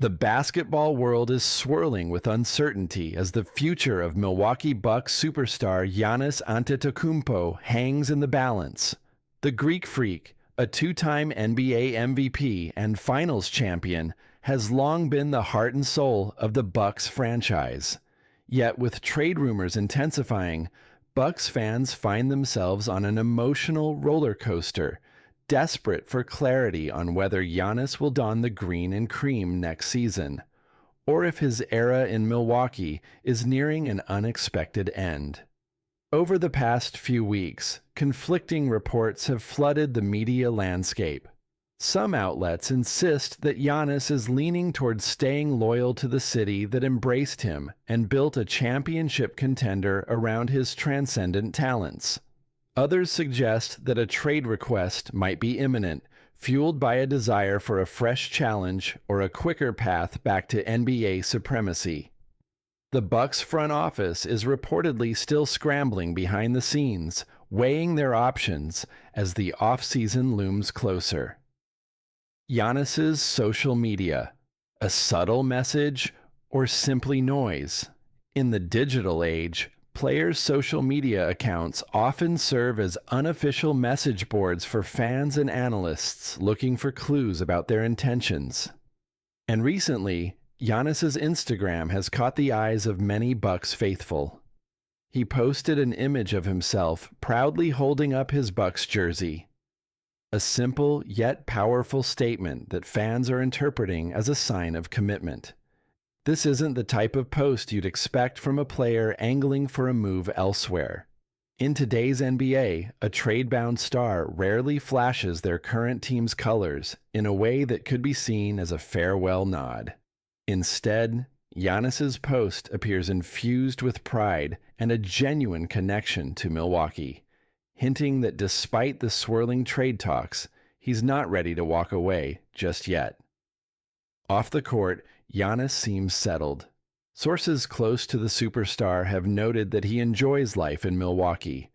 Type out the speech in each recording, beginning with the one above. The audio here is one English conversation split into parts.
The basketball world is swirling with uncertainty as the future of Milwaukee Bucks superstar Giannis Antetokounmpo hangs in the balance. The Greek Freak, a two-time NBA MVP and Finals champion, has long been the heart and soul of the Bucks franchise. Yet with trade rumors intensifying, Bucks fans find themselves on an emotional roller coaster, desperate for clarity on whether Giannis will don the green and cream next season, or if his era in Milwaukee is nearing an unexpected end. Over the past few weeks, conflicting reports have flooded the media landscape. Some outlets insist that Giannis is leaning towards staying loyal to the city that embraced him and built a championship contender around his transcendent talents. Others suggest that a trade request might be imminent, fueled by a desire for a fresh challenge or a quicker path back to NBA supremacy. The Bucks front office is reportedly still scrambling behind the scenes, weighing their options as the offseason looms closer. Giannis's social media, a subtle message or simply noise? In the digital age, players' social media accounts often serve as unofficial message boards for fans and analysts looking for clues about their intentions. And recently, Giannis's Instagram has caught the eyes of many Bucks faithful. He posted an image of himself proudly holding up his Bucks jersey. A simple yet powerful statement that fans are interpreting as a sign of commitment. This isn't the type of post you'd expect from a player angling for a move elsewhere. In today's NBA, a trade-bound star rarely flashes their current team's colors in a way that could be seen as a farewell nod. Instead, Giannis's post appears infused with pride and a genuine connection to Milwaukee, hinting that despite the swirling trade talks, he's not ready to walk away just yet. Off the court, Giannis seems settled. Sources close to the superstar have noted that he enjoys life in Milwaukee,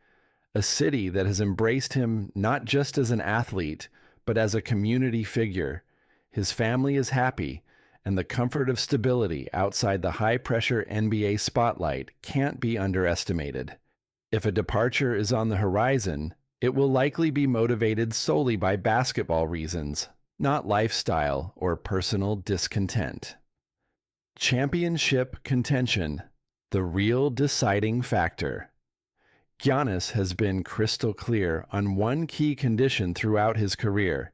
a city that has embraced him not just as an athlete, but as a community figure. His family is happy, and the comfort of stability outside the high-pressure NBA spotlight can't be underestimated. If a departure is on the horizon, it will likely be motivated solely by basketball reasons, not lifestyle or personal discontent. Championship contention, the real deciding factor. Giannis has been crystal clear on one key condition throughout his career.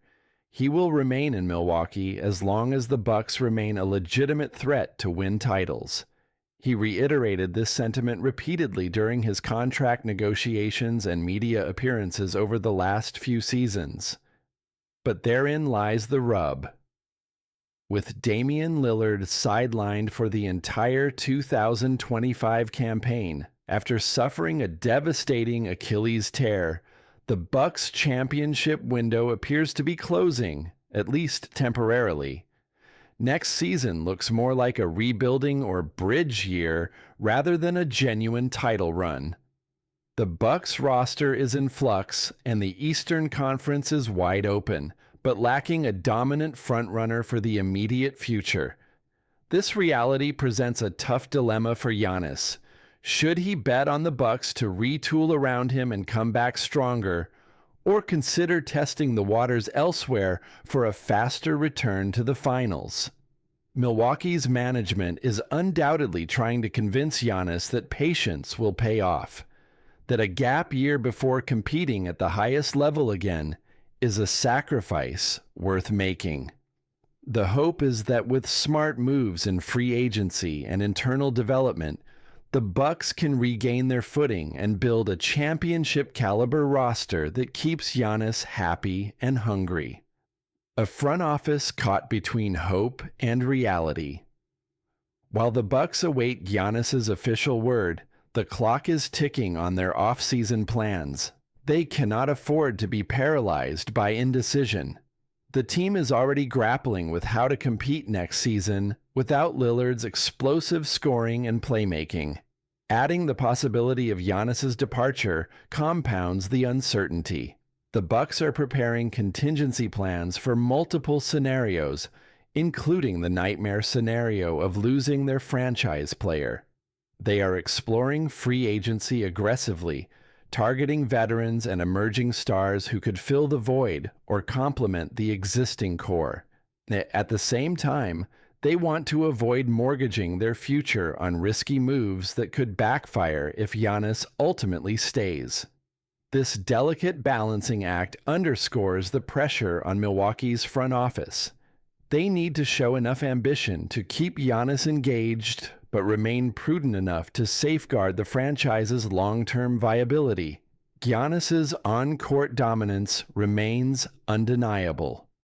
He will remain in Milwaukee as long as the Bucks remain a legitimate threat to win titles. He reiterated this sentiment repeatedly during his contract negotiations and media appearances over the last few seasons. But therein lies the rub. With Damian Lillard sidelined for the entire 2025 campaign after suffering a devastating Achilles tear, the Bucks' championship window appears to be closing, at least temporarily. Next season looks more like a rebuilding or bridge year rather than a genuine title run. The Bucks roster is in flux and the Eastern Conference is wide open, but lacking a dominant frontrunner for the immediate future. This reality presents a tough dilemma for Giannis. Should he bet on the Bucks to retool around him and come back stronger, or consider testing the waters elsewhere for a faster return to the finals? Milwaukee's management is undoubtedly trying to convince Giannis that patience will pay off, that a gap year before competing at the highest level again is a sacrifice worth making. The hope is that with smart moves in free agency and internal development, the Bucks can regain their footing and build a championship-caliber roster that keeps Giannis happy and hungry. A front office caught between hope and reality. While the Bucks await Giannis's official word, the clock is ticking on their off-season plans. They cannot afford to be paralyzed by indecision. The team is already grappling with how to compete next season without Lillard's explosive scoring and playmaking. Adding the possibility of Giannis's departure compounds the uncertainty. The Bucks are preparing contingency plans for multiple scenarios, including the nightmare scenario of losing their franchise player. They are exploring free agency aggressively, targeting veterans and emerging stars who could fill the void or complement the existing core. At the same time, they want to avoid mortgaging their future on risky moves that could backfire if Giannis ultimately stays. This delicate balancing act underscores the pressure on Milwaukee's front office. They need to show enough ambition to keep Giannis engaged, but remain prudent enough to safeguard the franchise's long-term viability. Giannis's on-court dominance remains undeniable.